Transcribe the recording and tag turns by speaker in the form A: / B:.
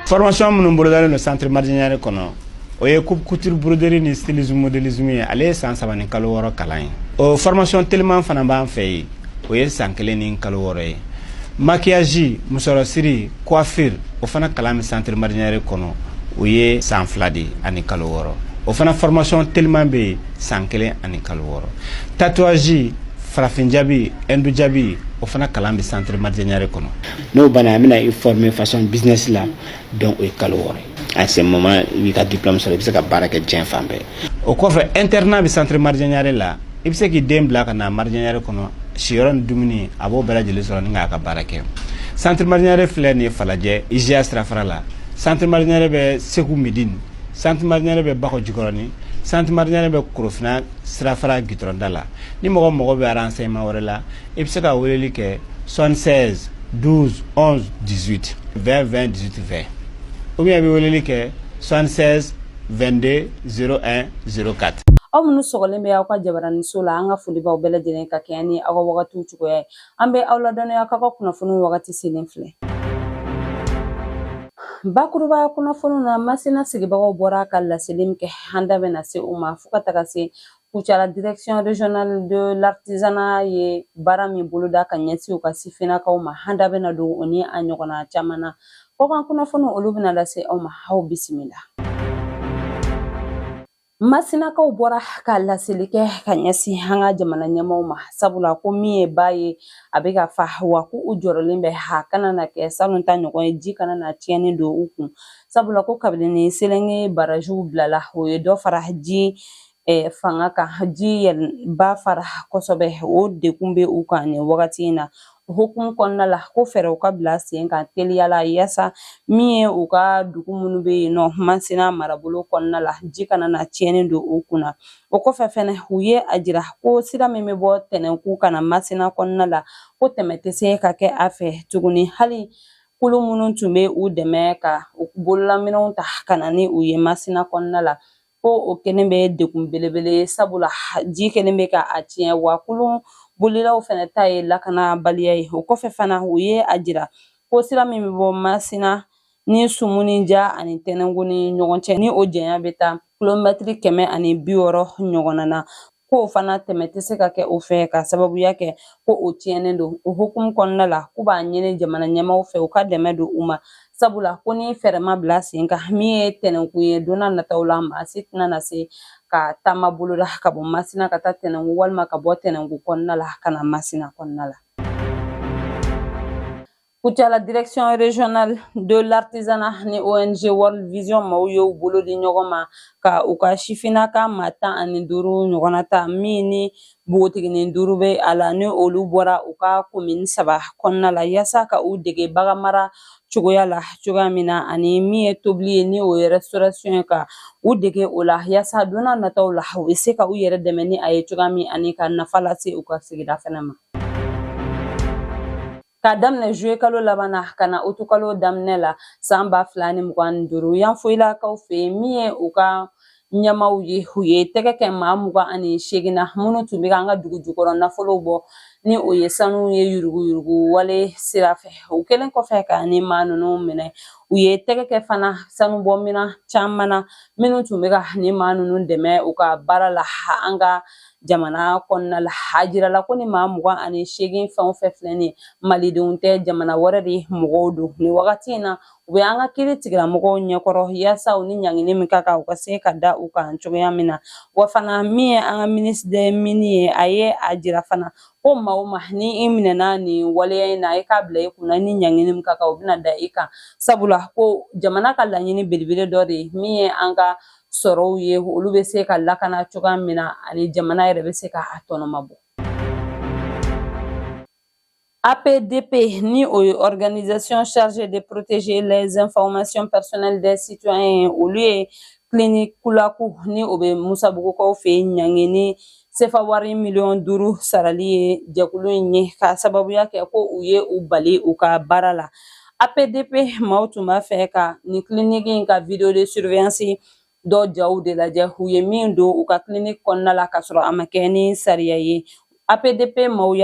A: Formation minnu bolodalen no centre Mardianière kɔnɔ o ye coupe couture broderie ni stylisme modélisme ye ale ye san 3 ni kalo 6 kalan ye. O formation tellement fana b'an fɛ yen o ye san 1 ni kalo 6 ye. Maquillage, musorosiri, coiffure o fana kalan mi centre Mardianière kɔnɔ o ye san 2 de ani kalo 6. O fana formation tellement be san 1 ani kalo 6. Tatouage, farafinjabi, endujabi o fana kalan bi centre Mardianière kɔnɔ.
B: N'o bana amina i former façon business la donc o kalo 6. À ce moment i ka diplôme sɔrɔ i bɛ se ka baara kɛ diɲɛ fan bɛɛ.
A: O kɔfɛ internat bi centre Mardianière la i bɛ se k'i den bila ka na Mardianière kɔnɔ siyɔrɔ ni dumuni a b'o bɛɛ lajɛlen sɔrɔ ni k'a ka baara kɛ. Centre Mardianière filɛ nin ye Falajɛ IGA sirafara la. Centre Mardianière bɛ Segu Midine. Centre Mardianière bɛ Bakɔ Jikɔrɔni. Centre Mardianière bɛ Korofina sirafara gitɔrɔnda la. Ni mɔgɔ bɛ renseignement wɛrɛ la i bɛ se ka weleli kɛ 76 12 11 18 20 20 18 20 ou bien i bɛ weleli kɛ 76 22 01 04.
C: Aw minnu sɔgɔlen bɛ aw ka jabaraniso la an ka foli b'aw bɛɛ lajɛlen ka kɛɲɛ ni aw ka wagatiw cogoya ye. An bɛ aw ladɔnniya k'aw ka kunnafoniw wagati selen filɛ. Bakuruba kunnafoniw na Masina sigibagaw bɔra ka laseli min kɛ an da bɛna se u ma fo ka taga se Kucala direction régionale de l'artisanat ye baara min boloda ka ɲɛsin u ka sifinnakaw ma an da bɛna don o ni a ɲɔgɔnna caman na. Kɔkan kunnafoniw olu bɛna lase aw ma aw bisimila. Masinakaw bɔra ka laseli kɛ ka ɲɛsin an ka jamana ɲɛmaaw ma sabula ko min ye ba ye a bɛ ka fa wa ko u jɔrɔlen bɛ ha kana na kɛ salon ta ɲɔgɔn ye ji kana na tiɲɛni don u kun sabula ko kabini selenge barajiw bilala o ye dɔ fara ji fanga kan ji ba fara kosɛbɛ o dekun bɛ u kan nin wagati in na hukumu kɔnɔna la ko fɛɛrɛ u ka bila sen kan teliyala yasa min ye u ka dugu minnu bɛ yen nɔ Masina marabolo kɔnɔna la ji kana na tiɲɛni don u kunna o kɔfɛ fɛnɛ u ye a jira ko sira min bɛ bɔ Tɛnɛnku kana Masina kɔnɔna la ko tɛmɛ tɛ se ka kɛ a fɛ tuguni hali kulu minnu tun bɛ u dɛmɛ ka bololaminɛnw ta ka na ni u ye Masina kɔnɔna la ko o kɛlen bɛ dekun belebele sabula ji kɛlen bɛ ka a tiɲɛ wa kulu bolilaw fɛnɛ ta ye lakanabaliya ye o kɔfɛ fana u ye a jira ko sira min bɛ bɔ Masina ni Sumunija ani Tɛnɛnku ni ɲɔgɔn cɛ ni o janya bɛ taa kilomɛtiri 160 ɲɔgɔnna na ko fana tɛmɛ tɛ se ka kɛ o fɛ ka sababuya kɛ ko o tiɲɛnen don o hukumu kɔnɔna la k'u b'a ɲini jamana ɲɛmaaw fɛ u ka dɛmɛ don u ma sabula ko ni fɛɛrɛ ma bila sen kan min ye Tɛnɛnku ye donna nataw la maa si tɛna na se ka taama boloda ka bɔ Masina ka taa Tɛnɛnku walima ka bɔ Tɛnɛnku kɔnɔna la ka na Masina kɔnɔna la. Kucala direction régionale de l'artisanat ni ONG World Vision maaw ye u bolo di ɲɔgɔn ma ka u ka sifinnaka maa 15 ɲɔgɔnna ta min ni npogotiginin 5 bɛ a la ni olu bɔra u ka commune 3 kɔnɔna la yasa ka u dege baganmara cogoya la cogoya min na ani min ye tobili ye ni o ye restauration ye ka u dege o la yasa donna nataw la u bɛ se ka u yɛrɛ dɛmɛ ni a ye cogoya min ani ka nafa lase u ka sigida fana ma. Ka daminɛ juillet kalo laban na ka na août kalo daminɛ la san 2025 yan foyilakaw fɛ yen min ye u ka ɲɛmaaw ye u ye tɛgɛ kɛ maa 28 na minnu tun bɛ an ka dugu jukɔrɔ nafolow bɔ ni o ye sanu ye yuruguyurugu wale sira fɛ o kɛlen kɔfɛ ka ni maa ninnu minɛ u ye tɛgɛ kɛ fana sanubɔ minan caman na minnu tun bɛ ka ni maa ninnu dɛmɛ u ka baara la an ka jamana kɔnɔna la a jirala ko ni maa 28 fɛn o fɛn filɛ nin ye malidenw tɛ jamana wɛrɛ de mɔgɔw don nin wagati in na u bɛ an ka kiiri tigilamɔgɔw ɲɛkɔrɔ yasa u ni ɲangini min ka kan u ka se ka da u kan cogoya min na wa fana min ye an ka ministre des mines ye a ye a jira fana ko maa o maa ni i minɛna nin waleya in na i k'a bila i kunna ni ɲangini min ka kan u bɛna da i kan sabula ko jamana ka laɲini belebele dɔ de ye min ye an ka sɔrɔw ye olu bɛ se ka lakana cogoya min na ani jamana yɛrɛ bɛ se ka a tɔnɔma bɔ. APDP ni o ye organisation chargée de protéger les informations personnelles des citoyens olu ye clinique kulaku ni o bɛ Musabugukaw fɛ yen ɲangi ni sefa wari 5 millions sarali ye jɛkulu in ye ka sababuya kɛ ko u ye u bali u ka baara la. APDP maaw tun b'a fɛ ka nin clinique in ka vidéo de surveillance dɔ jaw de lajɛ u ye min don u ka clinique kɔnɔna la ka sɔrɔ a ma kɛ ni sariya ye. APDP maaw